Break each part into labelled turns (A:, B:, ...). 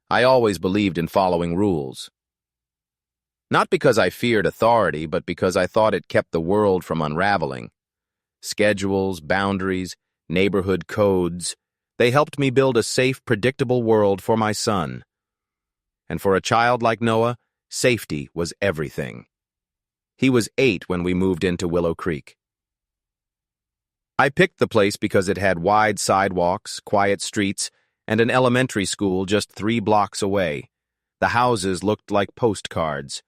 A: I always believed in following rules. Not because I feared authority, but because I thought it kept the world from unraveling. Schedules, boundaries, neighborhood codes, they helped me build a safe, predictable world for my son. And for a child like Noah, safety was everything. He was 8 when we moved into Willow Creek. I picked the place because it had wide sidewalks, quiet streets, and an elementary school just 3 blocks away. The houses looked like postcards.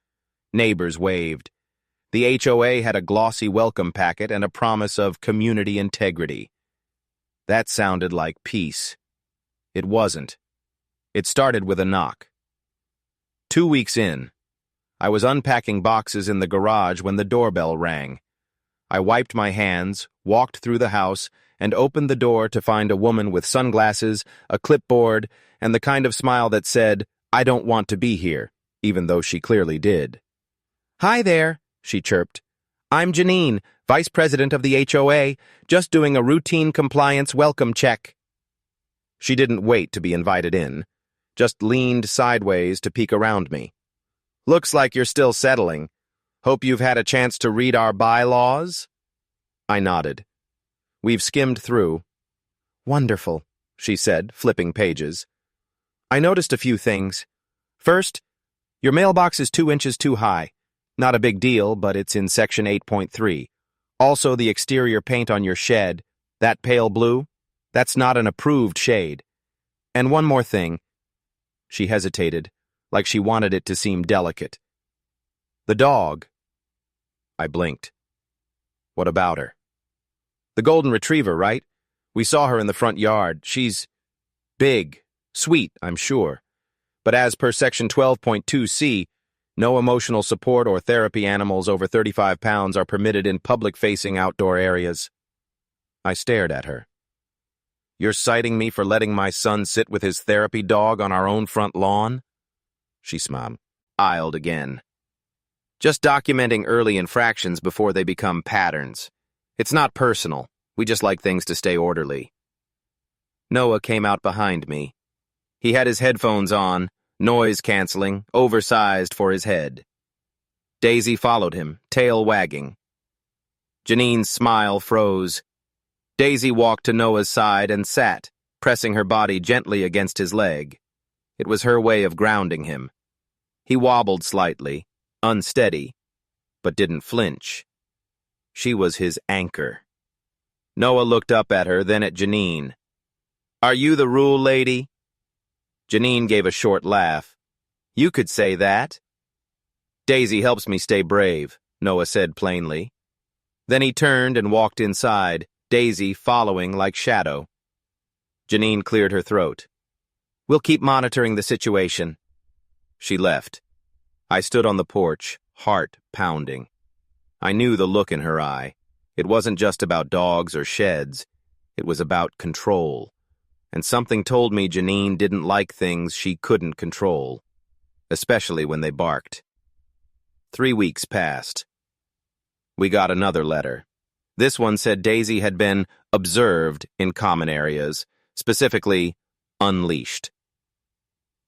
A: Neighbors waved. The HOA had a glossy welcome packet and a promise of community integrity. That sounded like peace. It wasn't. It started with a knock. 2 weeks in, I was unpacking boxes in the garage when the doorbell rang. I wiped my hands, walked through the house, and opened the door to find a woman with sunglasses, a clipboard, and the kind of smile that said, "I don't want to be here," even though she clearly did. "Hi there," she chirped. "I'm Janine, Vice President of the HOA, just doing a routine compliance welcome check." She didn't wait to be invited in, just leaned sideways to peek around me. "Looks like you're still settling. Hope you've had a chance to read our bylaws?" I nodded. "We've skimmed through." "Wonderful," she said, flipping pages. "I noticed a few things. First, your mailbox is 2 inches too high. Not a big deal, but it's in Section 8.3. Also, the exterior paint on your shed, that pale blue, that's not an approved shade. And one more thing." She hesitated, like she wanted it to seem delicate. "The dog." I blinked. "What about her?" "The golden retriever, right? We saw her in the front yard. She's big, sweet, I'm sure. But as per Section 12.2c, no emotional support or therapy animals over 35 pounds are permitted in public-facing outdoor areas." I stared at her. "You're citing me for letting my son sit with his therapy dog on our own front lawn?" She smiled again. "Just documenting early infractions before they become patterns. It's not personal. We just like things to stay orderly." Noah came out behind me. He had his headphones on, noise-canceling, oversized for his head. Daisy followed him, tail wagging. Janine's smile froze. Daisy walked to Noah's side and sat, pressing her body gently against his leg. It was her way of grounding him. He wobbled slightly, unsteady, but didn't flinch. She was his anchor. Noah looked up at her, then at Janine. "Are you the rule lady?" Janine gave a short laugh. "You could say that." "Daisy helps me stay brave," Noah said plainly. Then he turned and walked inside, Daisy following like shadow. Janine cleared her throat. "We'll keep monitoring the situation." She left. I stood on the porch, heart pounding. I knew the look in her eye. It wasn't just about dogs or sheds. It was about control. And something told me Janine didn't like things she couldn't control, especially when they barked. 3 weeks passed. We got another letter. This one said Daisy had been observed in common areas, specifically unleashed.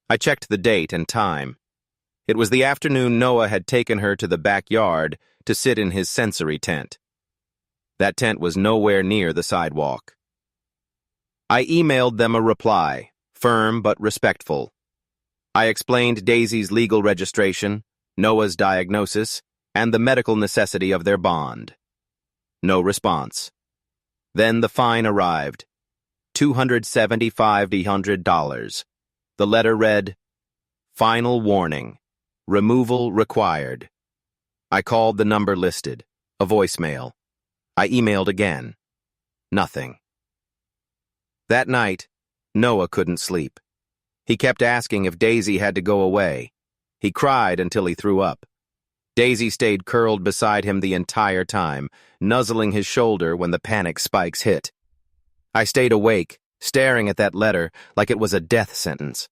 A: I checked the date and time. It was the afternoon Noah had taken her to the backyard to sit in his sensory tent. That tent was nowhere near the sidewalk. I emailed them a reply, firm but respectful. I explained Daisy's legal registration, Noah's diagnosis, and the medical necessity of their bond. No response. Then the fine arrived, $275. The letter read, "Final warning. Removal required." I called the number listed, a voicemail. I emailed again. Nothing. That night, Noah couldn't sleep. He kept asking if Daisy had to go away. He cried until he threw up. Daisy stayed curled beside him the entire time, nuzzling his shoulder when the panic spikes hit. I stayed awake, staring at that letter like it was a death sentence.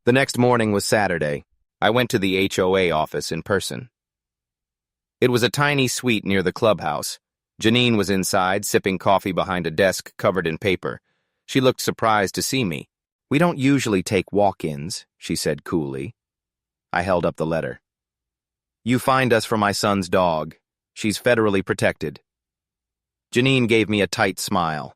A: The next morning was Saturday. I went to the HOA office in person. It was a tiny suite near the clubhouse. Janine was inside, sipping coffee behind a desk covered in paper. She looked surprised to see me. We don't usually take walk-ins, she said coolly. I held up the letter. You find us for my son's dog. She's federally protected. Janine gave me a tight smile.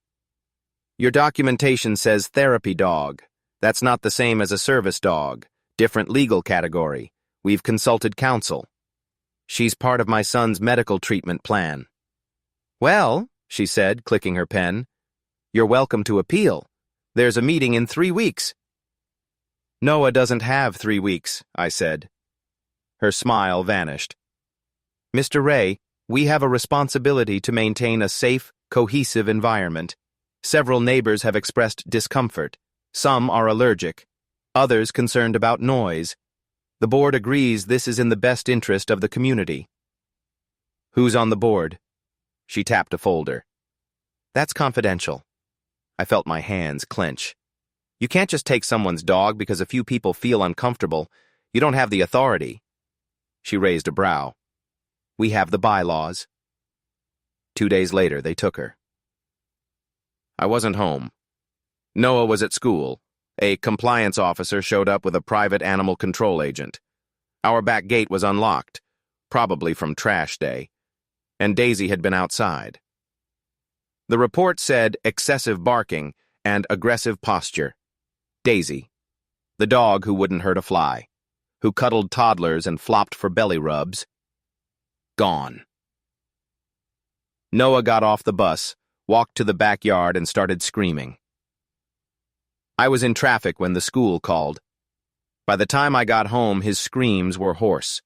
A: Your documentation says therapy dog. That's not the same as a service dog. Different legal category. We've consulted counsel. She's part of my son's medical treatment plan. Well, she said, clicking her pen, you're welcome to appeal. There's a meeting in 3 weeks. Noah doesn't have 3 weeks, I said. Her smile vanished. Mr. Ray, we have a responsibility to maintain a safe, cohesive environment. Several neighbors have expressed discomfort. Some are allergic. Others concerned about noise. The board agrees this is in the best interest of the community. Who's on the board? She tapped a folder. That's confidential. I felt my hands clench. You can't just take someone's dog because a few people feel uncomfortable. You don't have the authority. She raised a brow. We have the bylaws. 2 days later, they took her. I wasn't home. Noah was at school. A compliance officer showed up with a private animal control agent. Our back gate was unlocked, probably from trash day, and Daisy had been outside. The report said excessive barking and aggressive posture. Daisy, the dog who wouldn't hurt a fly, who cuddled toddlers and flopped for belly rubs, gone. Noah got off the bus, walked to the backyard, and started screaming. I was in traffic when the school called. By the time I got home, his screams were hoarse.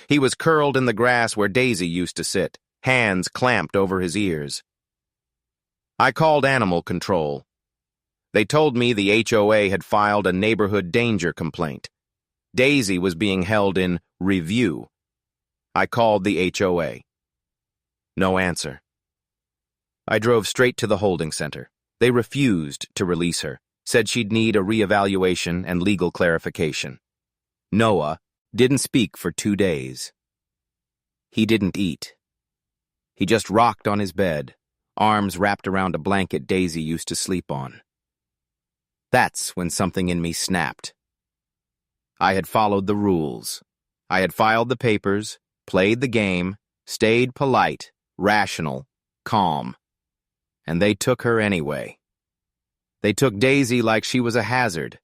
A: He was curled in the grass where Daisy used to sit, hands clamped over his ears. I called animal control. They told me the HOA had filed a neighborhood danger complaint. Daisy was being held in review. I called the HOA. No answer. I drove straight to the holding center. They refused to release her, said she'd need a reevaluation and legal clarification. Noah didn't speak for 2 days. He didn't eat. He just rocked on his bed, arms wrapped around a blanket Daisy used to sleep on. That's when something in me snapped. I had followed the rules. I had filed the papers, played the game, stayed polite, rational, calm. And they took her anyway. They took Daisy like she was a hazard,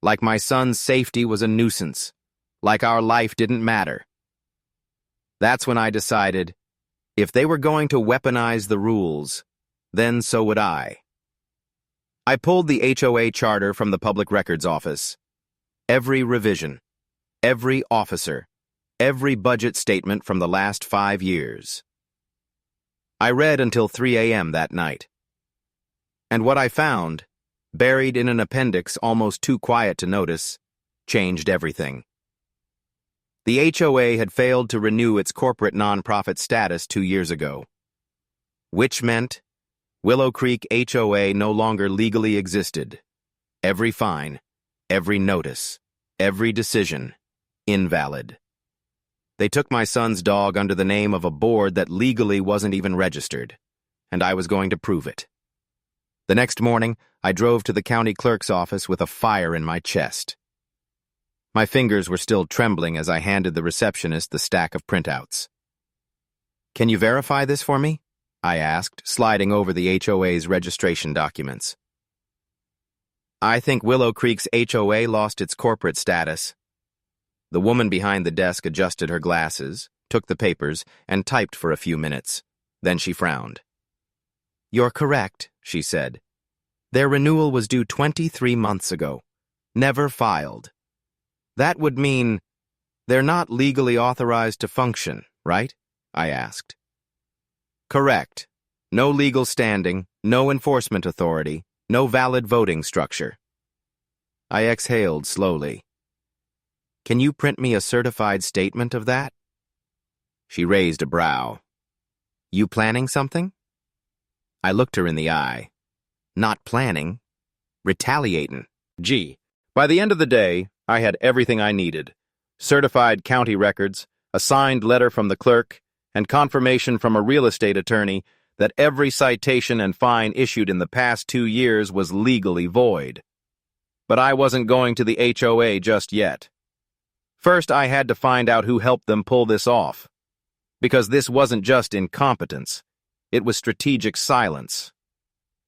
A: like my son's safety was a nuisance, like our life didn't matter. That's when I decided, if they were going to weaponize the rules, then so would I. I pulled the HOA charter from the Public Records Office. Every revision, every officer, every budget statement from the last 5 years. I read until 3 a.m. that night. And what I found, buried in an appendix almost too quiet to notice, changed everything. The HOA had failed to renew its corporate nonprofit status 2 years ago, which meant Willow Creek HOA no longer legally existed. Every fine, every notice, every decision, invalid. They took my son's dog under the name of a board that legally wasn't even registered, and I was going to prove it. The next morning, I drove to the county clerk's office with a fire in my chest. My fingers were still trembling as I handed the receptionist the stack of printouts. Can you verify this for me? I asked, sliding over the HOA's registration documents. I think Willow Creek's HOA lost its corporate status. The woman behind the desk adjusted her glasses, took the papers, and typed for a few minutes. Then she frowned. You're correct, she said. Their renewal was due 23 months ago. Never filed. That would mean they're not legally authorized to function, right? I asked. Correct. No legal standing, no enforcement authority, no valid voting structure. I exhaled slowly. Can you print me a certified statement of that? She raised a brow. You planning something? I looked her in the eye. Not planning. Retaliating. Gee, by the end of the day, I had everything I needed. Certified county records, a signed letter from the clerk, and confirmation from a real estate attorney that every citation and fine issued in the past 2 years was legally void. But I wasn't going to the HOA just yet. First, I had to find out who helped them pull this off. Because this wasn't just incompetence. It was strategic silence.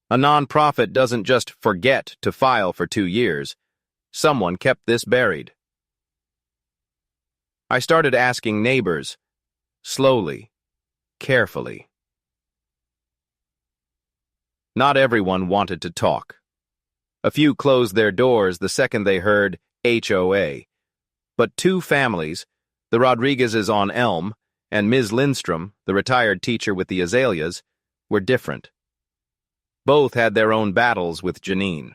A: A nonprofit doesn't just forget to file for 2 years. Someone kept this buried. I started asking neighbors, slowly, carefully. Not everyone wanted to talk. A few closed their doors the second they heard HOA. But 2 families, the Rodriguezes on Elm and Ms. Lindstrom, the retired teacher with the azaleas, were different. Both had their own battles with Janine.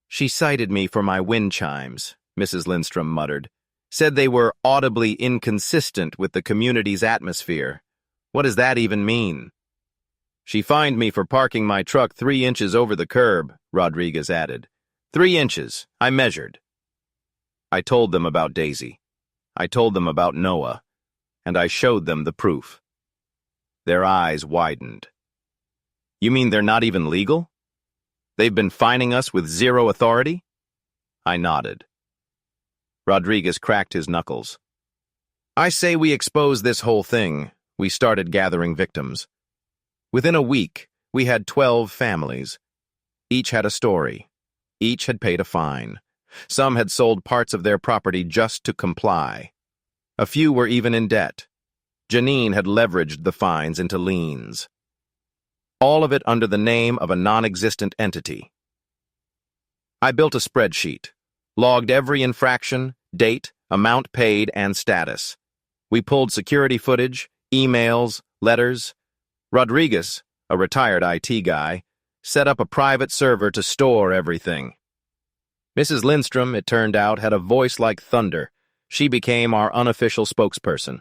A: She cited me for my wind chimes, Mrs. Lindstrom muttered, said they were audibly inconsistent with the community's atmosphere. What does that even mean? She fined me for parking my truck 3 inches over the curb, Rodriguez added. 3 inches, I measured. I told them about Daisy. I told them about Noah. And I showed them the proof. Their eyes widened. You mean they're not even legal? They've been fining us with 0 authority? I nodded. Rodriguez cracked his knuckles. I say we expose this whole thing. We started gathering victims. Within a week, we had 12 families. Each had a story. Each had paid a fine. Some had sold parts of their property just to comply. A few were even in debt. Janine had leveraged the fines into liens. All of it under the name of a non-existent entity. I built a spreadsheet, logged every infraction, date, amount paid, and status. We pulled security footage, emails, letters. Rodriguez, a retired IT guy, set up a private server to store everything. Mrs. Lindstrom, it turned out, had a voice like thunder. She became our unofficial spokesperson.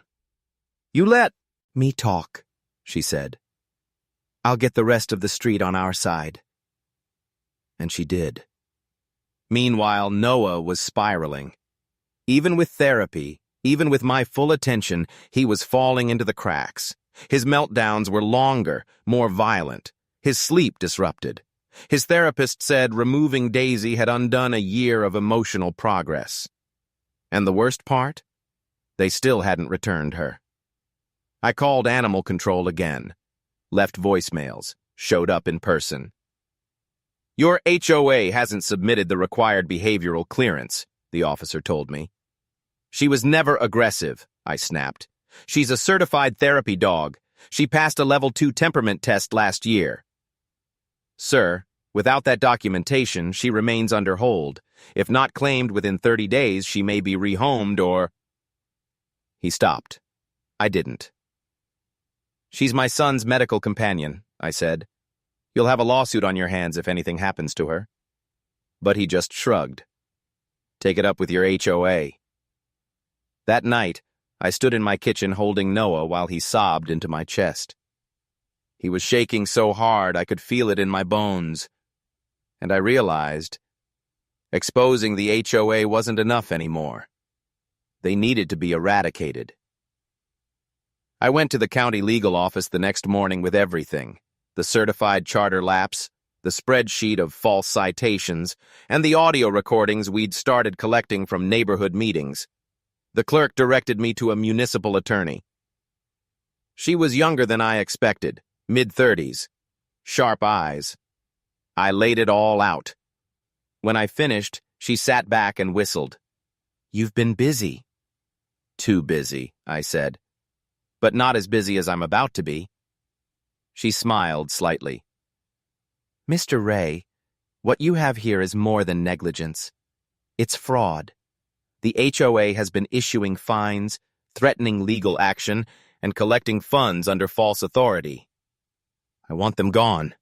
A: You let me talk, she said. I'll get the rest of the street on our side. And she did. Meanwhile, Noah was spiraling. Even with therapy, even with my full attention, he was falling into the cracks. His meltdowns were longer, more violent. His sleep disrupted. His therapist said removing Daisy had undone a year of emotional progress. And the worst part? They still hadn't returned her. I called animal control again, left voicemails, showed up in person. Your HOA hasn't submitted the required behavioral clearance, the officer told me. She was never aggressive, I snapped. She's a certified therapy dog. She passed a level 2 temperament test last year. Sir, without that documentation, she remains under hold. If not claimed within 30 days, she may be rehomed or... He stopped. I didn't. She's my son's medical companion, I said. You'll have a lawsuit on your hands if anything happens to her. But he just shrugged. Take it up with your HOA. That night, I stood in my kitchen holding Noah while he sobbed into my chest. He was shaking so hard I could feel it in my bones. And I realized exposing the HOA wasn't enough anymore. They needed to be eradicated. I went to the county legal office the next morning with everything: the certified charter lapse, the spreadsheet of false citations, and the audio recordings we'd started collecting from neighborhood meetings. The clerk directed me to a municipal attorney. She was younger than I expected, mid-30s, sharp eyes. I laid it all out. When I finished, she sat back and whistled. You've been busy. Too busy, I said. But not as busy as I'm about to be. She smiled slightly. Mr. Ray, what you have here is more than negligence. It's fraud. The HOA has been issuing fines, threatening legal action, and collecting funds under false authority. I want them gone.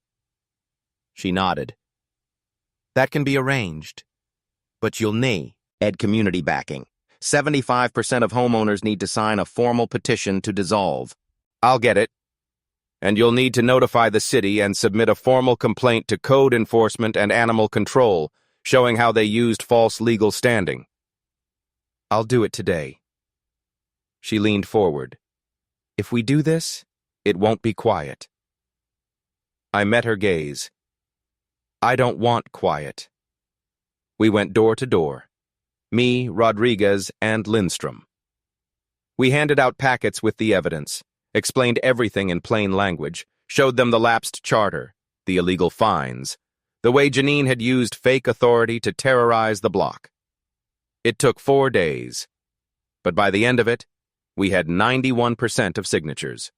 A: She nodded. That can be arranged. But you'll need community backing. 75% of homeowners need to sign a formal petition to dissolve. I'll get it. And you'll need to notify the city and submit a formal complaint to code enforcement and animal control, showing how they used false legal standing. I'll do it today. She leaned forward. If we do this, it won't be quiet. I met her gaze. I don't want quiet. We went door to door. Me, Rodriguez, and Lindstrom. We handed out packets with the evidence, explained everything in plain language, showed them the lapsed charter, the illegal fines, the way Janine had used fake authority to terrorize the block. It took 4 days, but by the end of it, we had 91% of signatures.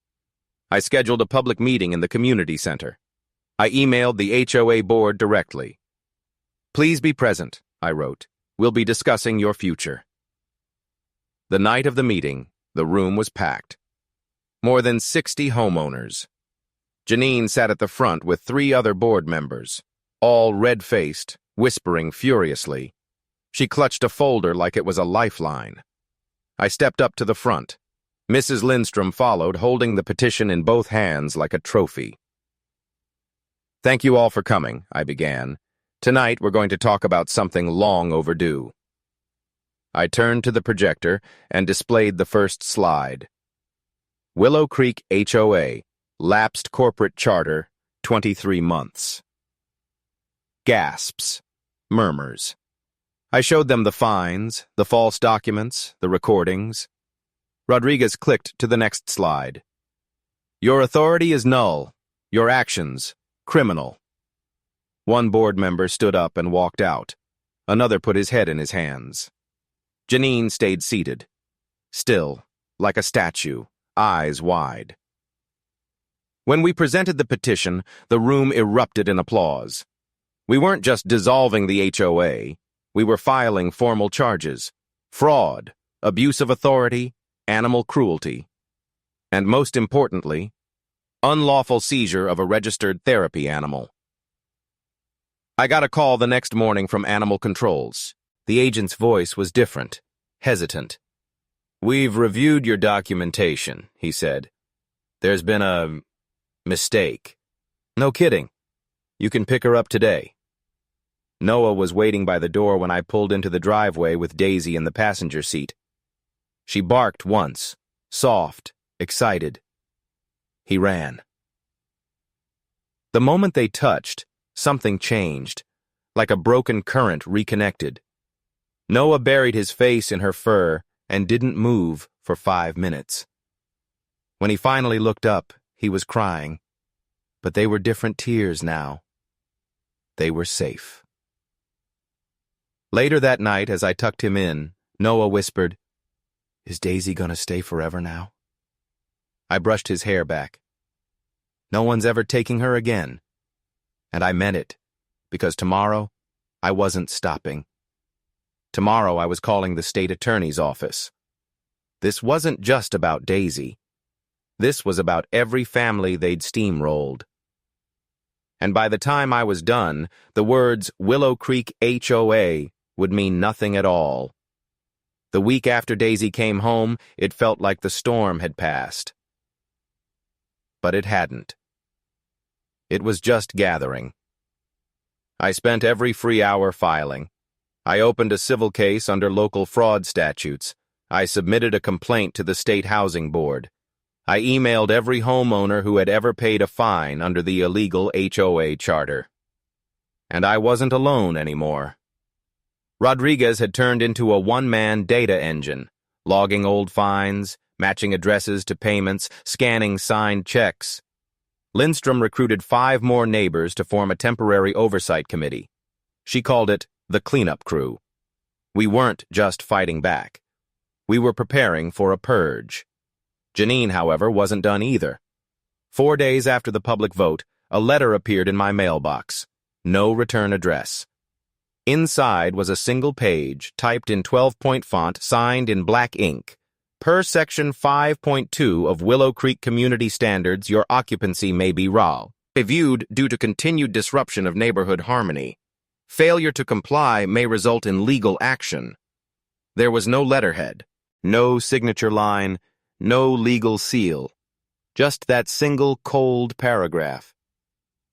A: I scheduled a public meeting in the community center. I emailed the HOA board directly. "Please be present," I wrote. "We'll be discussing your future." The night of the meeting, the room was packed. More than 60 homeowners. Janine sat at the front with 3 other board members, all red-faced, whispering furiously. She clutched a folder like it was a lifeline. I stepped up to the front. Mrs. Lindstrom followed, holding the petition in both hands like a trophy. "Thank you all for coming," I began. "Tonight we're going to talk about something long overdue." I turned to the projector and displayed the first slide. Willow Creek HOA, lapsed corporate charter, 23 months. Gasps. Murmurs. I showed them the fines, the false documents, the recordings. Rodriguez clicked to the next slide. "Your authority is null. Your actions, criminal." One board member stood up and walked out. Another put his head in his hands. Janine stayed seated, still, like a statue, eyes wide. When we presented the petition, the room erupted in applause. We weren't just dissolving the HOA. We were filing formal charges: fraud, abuse of authority, animal cruelty, and most importantly, unlawful seizure of a registered therapy animal. I got a call the next morning from Animal Controls. The agent's voice was different, hesitant. "We've reviewed your documentation," he said. "There's been a mistake." "No kidding. You can pick her up today." Noah was waiting by the door when I pulled into the driveway with Daisy in the passenger seat. She barked once, soft, excited. He ran. The moment they touched, something changed, like a broken current reconnected. Noah buried his face in her fur and didn't move for 5 minutes. When he finally looked up, he was crying. But they were different tears now. They were safe. Later that night, as I tucked him in, Noah whispered, "Is Daisy gonna stay forever now?" I brushed his hair back. "No one's ever taking her again." And I meant it, because tomorrow, I wasn't stopping. Tomorrow I was calling the state attorney's office. This wasn't just about Daisy. This was about every family they'd steamrolled. And by the time I was done, the words Willow Creek HOA would mean nothing at all. The week after Daisy came home, it felt like the storm had passed. But it hadn't. It was just gathering. I spent every free hour filing. I opened a civil case under local fraud statutes. I submitted a complaint to the State Housing Board. I emailed every homeowner who had ever paid a fine under the illegal HOA charter. And I wasn't alone anymore. Rodriguez had turned into a one-man data engine, logging old fines, matching addresses to payments, scanning signed checks. Lindstrom recruited 5 more neighbors to form a temporary oversight committee. She called it the cleanup crew. We weren't just fighting back. We were preparing for a purge. Janine, however, wasn't done either. 4 days after the public vote, a letter appeared in my mailbox. No return address. Inside was a single page, typed in 12-point font, signed in black ink. Per Section 5.2 of Willow Creek Community Standards, your occupancy may be reviewed due to continued disruption of neighborhood harmony. Failure to comply may result in legal action. There was no letterhead, no signature line, no legal seal. Just that single cold paragraph.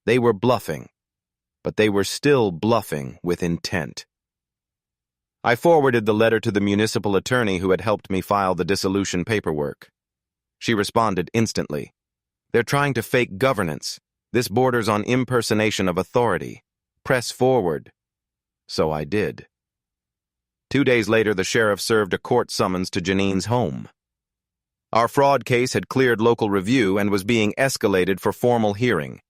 A: They were bluffing, but they were still bluffing with intent. I forwarded the letter to the municipal attorney who had helped me file the dissolution paperwork. She responded instantly. "They're trying to fake governance. This borders on impersonation of authority. Press forward." So I did. 2 days later, the sheriff served a court summons to Janine's home. Our fraud case had cleared local review and was being escalated for formal hearing.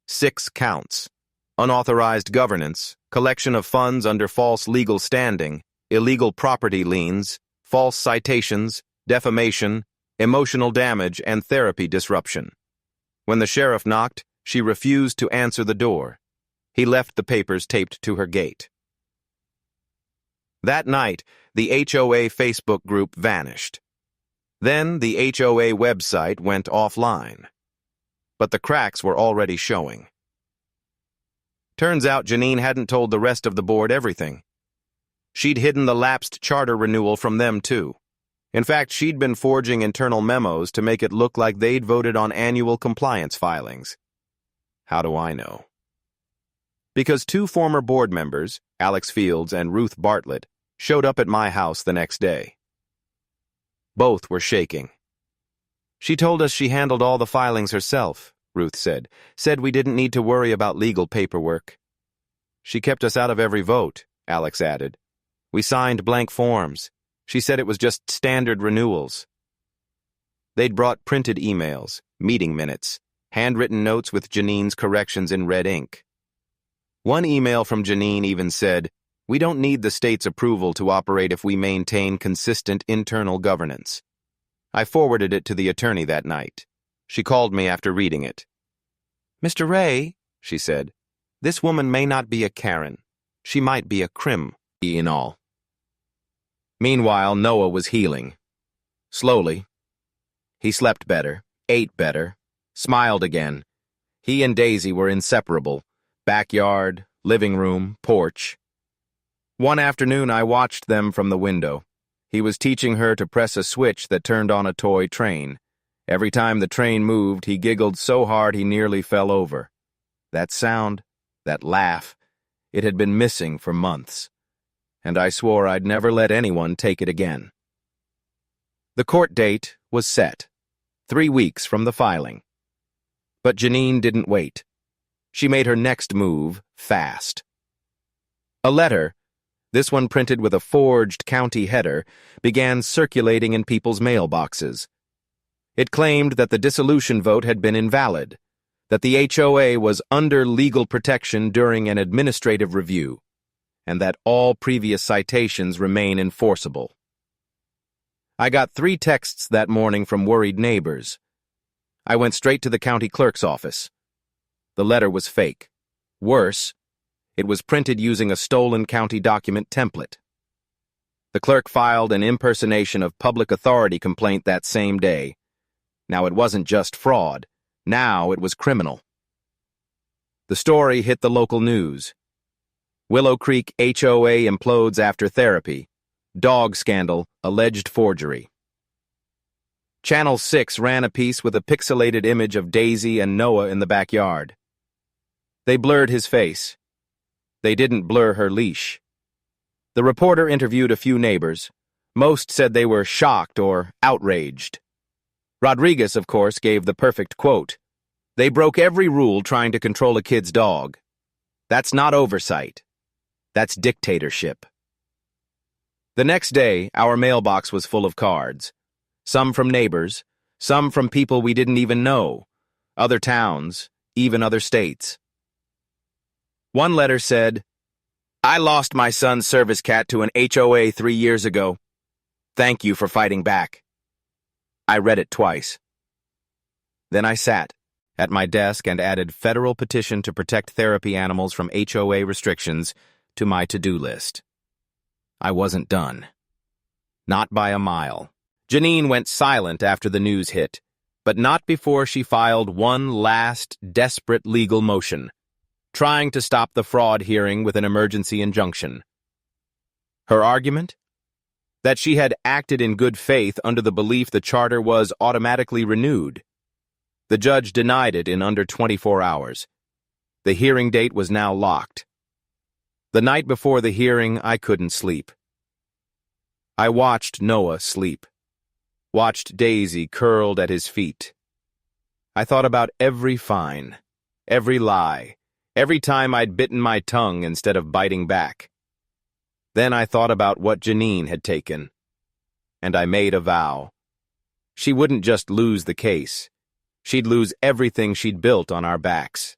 A: 6 counts: unauthorized governance, collection of funds under false legal standing, illegal property liens, false citations, defamation, emotional damage, and therapy disruption. When the sheriff knocked, she refused to answer the door. He left the papers taped to her gate. That night, the HOA Facebook group vanished. Then the HOA website went offline. But the cracks were already showing. Turns out Janine hadn't told the rest of the board everything. She'd hidden the lapsed charter renewal from them, too. In fact, she'd been forging internal memos to make it look like they'd voted on annual compliance filings. How do I know? Because 2 former board members, Alex Fields and Ruth Bartlett, showed up at my house the next day. Both were shaking. She told us she handled all the filings herself, Ruth said we didn't need to worry about legal paperwork. She kept us out of every vote, Alex added. We signed blank forms. She said it was just standard renewals. They'd brought printed emails, meeting minutes, handwritten notes with Janine's corrections in red ink. One email from Janine even said, "We don't need the state's approval to operate if we maintain consistent internal governance." I forwarded it to the attorney that night. She called me after reading it. "Mr. Ray," she said, "this woman may not be a Karen. She might be a crim in all." Meanwhile, Noah was healing. Slowly. He slept better, ate better, smiled again. He and Daisy were inseparable. Backyard, living room, porch. One afternoon, I watched them from the window. He was teaching her to press a switch that turned on a toy train. Every time the train moved, he giggled so hard he nearly fell over. That sound, that laugh, it had been missing for months. And I swore I'd never let anyone take it again. The court date was set, 3 weeks from the filing. But Janine didn't wait. She made her next move fast. A letter, this one printed with a forged county header, began circulating in people's mailboxes. It claimed that the dissolution vote had been invalid, that the HOA was under legal protection during an administrative review, and that all previous citations remain enforceable. I got 3 texts that morning from worried neighbors. I went straight to the county clerk's office. The letter was fake. Worse, it was printed using a stolen county document template. The clerk filed an impersonation of public authority complaint that same day. Now it wasn't just fraud. Now it was criminal. The story hit the local news. Willow Creek HOA implodes after therapy. Dog scandal, alleged forgery. Channel 6 ran a piece with a pixelated image of Daisy and Noah in the backyard. They blurred his face. They didn't blur her leash. The reporter interviewed a few neighbors. Most said they were shocked or outraged. Rodriguez, of course, gave the perfect quote. "They broke every rule trying to control a kid's dog. That's not oversight. That's dictatorship." The next day, our mailbox was full of cards. Some from neighbors, some from people we didn't even know, other towns, even other states. One letter said, "I lost my son's service cat to an HOA 3 years ago. Thank you for fighting back." I read it twice. Then I sat at my desk and added federal petition to protect therapy animals from HOA restrictions to my to-do list. I wasn't done. Not by a mile. Janine went silent after the news hit, but not before she filed one last, desperate legal motion, trying to stop the fraud hearing with an emergency injunction. Her argument? That she had acted in good faith under the belief the charter was automatically renewed. The judge denied it in under 24 hours. The hearing date was now locked. The night before the hearing, I couldn't sleep. I watched Noah sleep. Watched Daisy curled at his feet. I thought about every fine, every lie, every time I'd bitten my tongue instead of biting back. Then I thought about what Janine had taken, and I made a vow. She wouldn't just lose the case. She'd lose everything she'd built on our backs.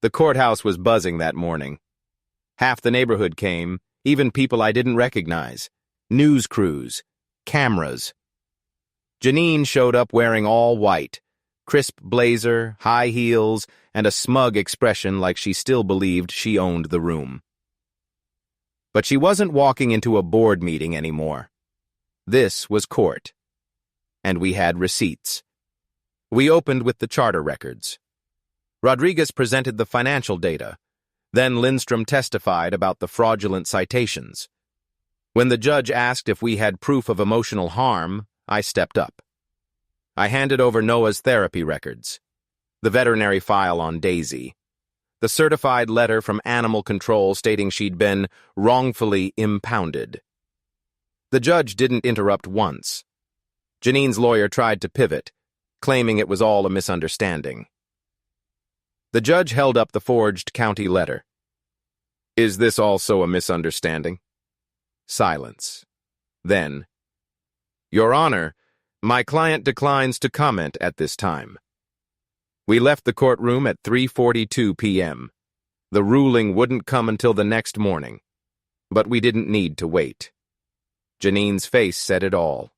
A: The courthouse was buzzing that morning. Half the neighborhood came, even people I didn't recognize. News crews, cameras. Janine showed up wearing all white, crisp blazer, high heels, and a smug expression like she still believed she owned the room. But she wasn't walking into a board meeting anymore. This was court. And we had receipts. We opened with the charter records. Rodriguez presented the financial data. Then Lindstrom testified about the fraudulent citations. When the judge asked if we had proof of emotional harm, I stepped up. I handed over Noah's therapy records, the veterinary file on Daisy, the certified letter from Animal Control stating she'd been wrongfully impounded. The judge didn't interrupt once. Janine's lawyer tried to pivot, claiming it was all a misunderstanding. The judge held up the forged county letter. Is this also a misunderstanding? Silence. Then, Your Honor, my client declines to comment at this time. We left the courtroom at 3:42 p.m. The ruling wouldn't come until the next morning, but we didn't need to wait. Janine's face said it all.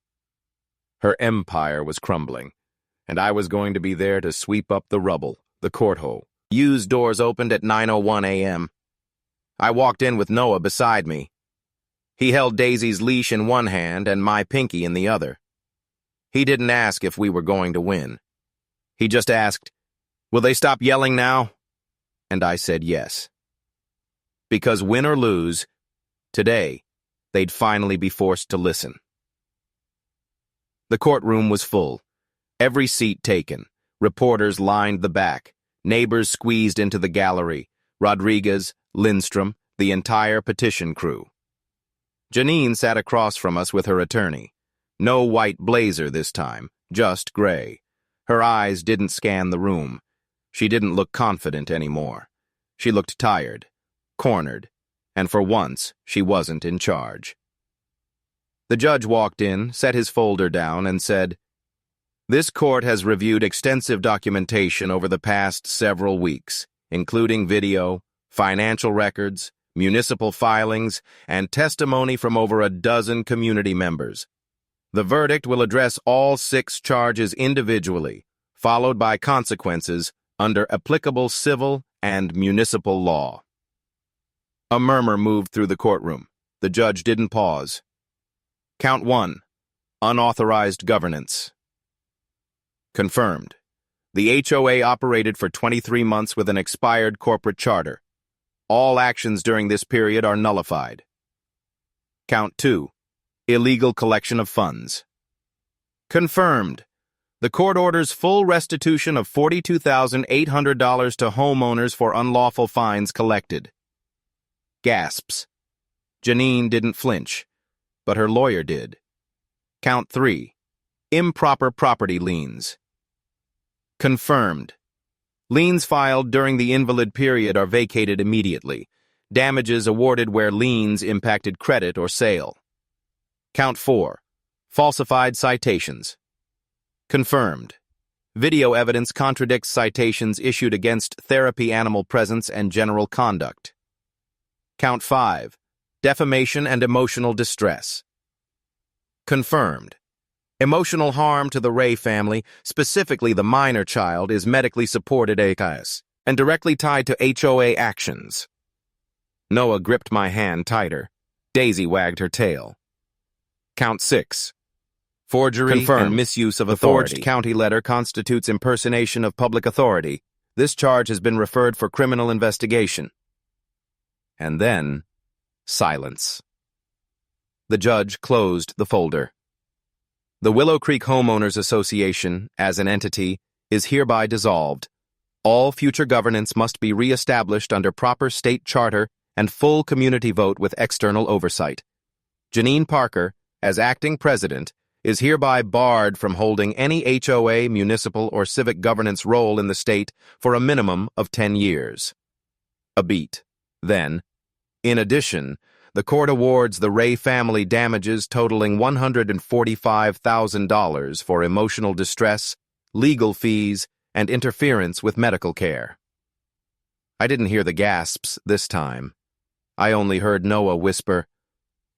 A: Her empire was crumbling, and I was going to be there to sweep up the rubble. The courthouse doors opened at 9:01 a.m. I walked in with Noah beside me. He held Daisy's leash in one hand and my pinky in the other. He didn't ask if we were going to win. He just asked, "Will they stop yelling now?" And I said yes. Because win or lose, today, they'd finally be forced to listen. The courtroom was full. Every seat taken. Reporters lined the back. Neighbors squeezed into the gallery. Rodriguez, Lindstrom, the entire petition crew. Janine sat across from us with her attorney. No white blazer this time, just gray. Her eyes didn't scan the room. She didn't look confident anymore. She looked tired, cornered, and for once, she wasn't in charge. The judge walked in, set his folder down, and said, "This court has reviewed extensive documentation over the past several weeks, including video, financial records, municipal filings, and testimony from over a dozen community members. The verdict will address all 6 charges individually, followed by consequences under applicable civil and municipal law." A murmur moved through the courtroom. The judge didn't pause. Count 1. Unauthorized governance. Confirmed. The HOA operated for 23 months with an expired corporate charter. All actions during this period are nullified. Count 2. Illegal collection of funds. Confirmed. The court orders full restitution of $42,800 to homeowners for unlawful fines collected. Gasps. Janine didn't flinch, but her lawyer did. Count 3. Improper property liens. Confirmed. Liens filed during the invalid period are vacated immediately. Damages awarded where liens impacted credit or sale. Count 4. Falsified citations. Confirmed. Video evidence contradicts citations issued against therapy animal presence and general conduct. Count 5. Defamation and emotional distress. Confirmed. Emotional harm to the Ray family, specifically the minor child, is medically supported and directly tied to HOA actions. Noah gripped my hand tighter. Daisy wagged her tail. Count 6. Forgery
B: Confirmed.
A: and misuse of
B: The
A: authority.
B: forged
A: County letter constitutes impersonation of public authority. This charge has been referred for criminal investigation. And then, silence. The judge closed the folder. The Willow Creek Homeowners Association, as an entity, is hereby dissolved. All future governance must be re-established under proper state charter and full community vote with external oversight. Janine Parker, as acting president, is hereby barred from holding any HOA, municipal, or civic governance role in the state for a minimum of 10 years. A beat. Then, in addition, the court awards the Ray family damages totaling $145,000 for emotional distress, legal fees, and interference with medical care. I didn't hear the gasps this time. I only heard Noah whisper,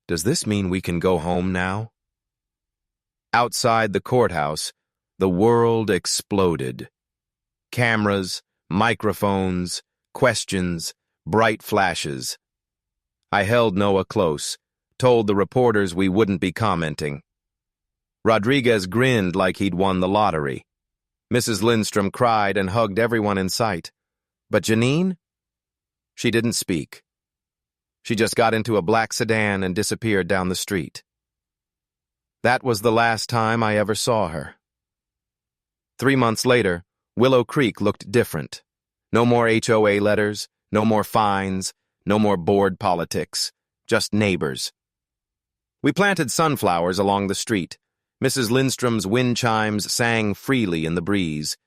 A: "Does this mean we can go home now?" Outside the courthouse, the world exploded. Cameras, microphones, questions, bright flashes. I held Noah close, told the reporters we wouldn't be commenting. Rodriguez grinned like he'd won the lottery. Mrs. Lindstrom cried and hugged everyone in sight. But Janine? She didn't speak. She just got into a black sedan and disappeared down the street. That was the last time I ever saw her. 3 months later, Willow Creek looked different. No more HOA letters, no more fines, no more board politics, just neighbors. We planted sunflowers along the street. Mrs. Lindstrom's wind chimes sang freely in the breeze.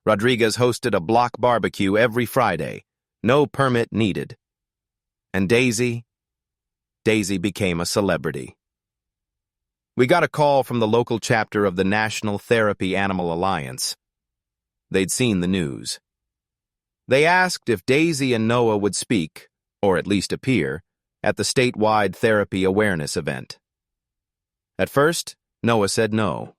A: Rodriguez hosted a block barbecue every Friday. No permit needed. And Daisy became a celebrity. We got a call from the local chapter of the National Therapy Animal Alliance. They'd seen the news. They asked if Daisy and Noah would speak, or at least appear, at the statewide therapy awareness event. At first, Noah said no.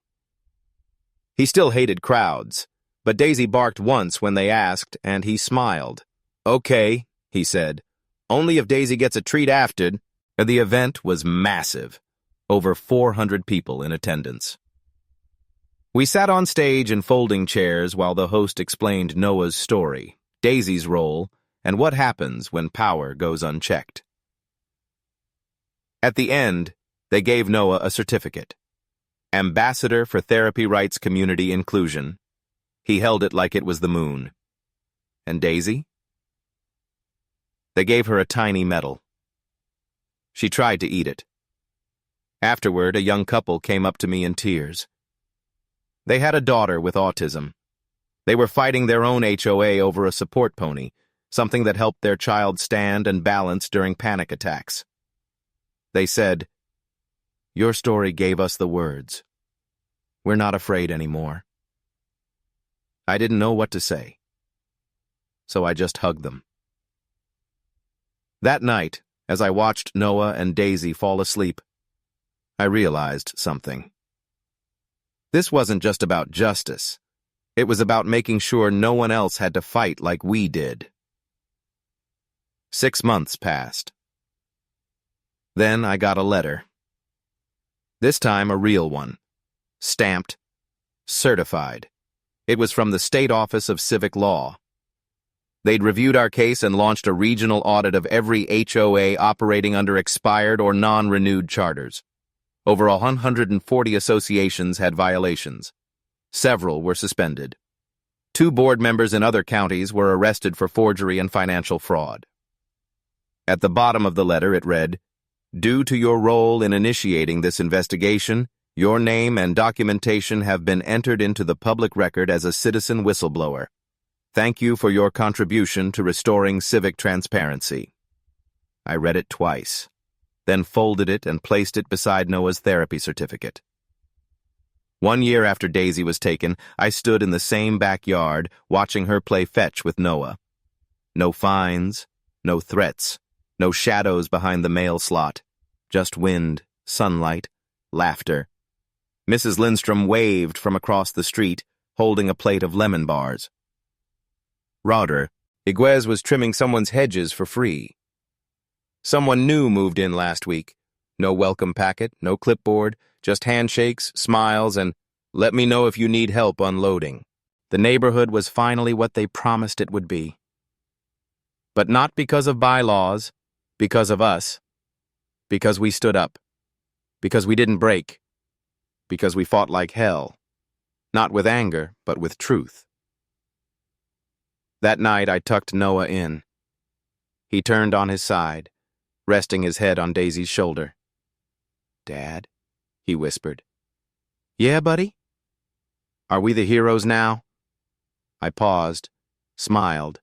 A: He still hated crowds, but Daisy barked once when they asked, and he smiled. "Okay," he said, "only if Daisy gets a treat after." The event was massive. Over 400 people in attendance. We sat on stage in folding chairs while the host explained Noah's story, Daisy's role, and what happens when power goes unchecked. At the end, they gave Noah a certificate. Ambassador for Therapy Rights Community Inclusion. He held it like it was the moon. And Daisy? They gave her a tiny medal. She tried to eat it. Afterward, a young couple came up to me in tears. They had a daughter with autism. They were fighting their own HOA over a support pony, something that helped their child stand and balance during panic attacks. They said, "Your story gave us the words. We're not afraid anymore." I didn't know what to say, so I just hugged them. That night, as I watched Noah and Daisy fall asleep, I realized something. This wasn't just about justice. It was about making sure no one else had to fight like we did. 6 months passed. Then I got a letter. This time a real one. Stamped. Certified. It was from the State Office of Civic Law. They'd reviewed our case and launched a regional audit of every HOA operating under expired or non-renewed charters. Over 140 associations had violations. Several were suspended. 2 board members in other counties were arrested for forgery and financial fraud. At the bottom of the letter it read, "Due to your role in initiating this investigation, your name and documentation have been entered into the public record as a citizen whistleblower. Thank you for your contribution to restoring civic transparency." I read it twice, then folded it and placed it beside Noah's therapy certificate. 1 year after Daisy was taken, I stood in the same backyard watching her play fetch with Noah. No fines, no threats, no shadows behind the mail slot, just wind, sunlight, laughter. Mrs. Lindstrom waved from across the street, holding a plate of lemon bars. Rodriguez was trimming someone's hedges for free. Someone new moved in last week. No welcome packet, no clipboard, just handshakes, smiles, and "Let me know if you need help unloading." The neighborhood was finally what they promised it would be. But not because of bylaws, because of us. Because we stood up. Because we didn't break. Because we fought like hell. Not with anger, but with truth. That night I tucked Noah in. He turned on his side, resting his head on Daisy's shoulder. "Dad," he whispered. "Yeah, buddy? Are we the heroes now?" I paused, smiled.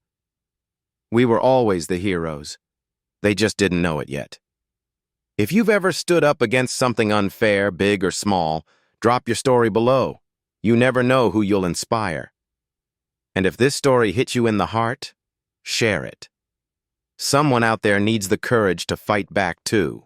A: We were always the heroes. They just didn't know it yet. If you've ever stood up against something unfair, big or small, drop your story below. You never know who you'll inspire. And if this story hits you in the heart, share it. Someone out there needs the courage to fight back too.